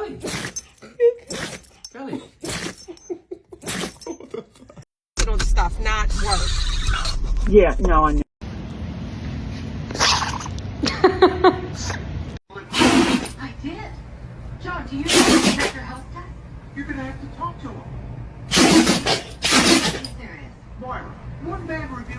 Belly. Belly. Stuff, not work. Yeah, no, I know. I did. John, do you know Inspector Hostad? You're gonna have to talk to him. Yes, there is. Moira, one bad review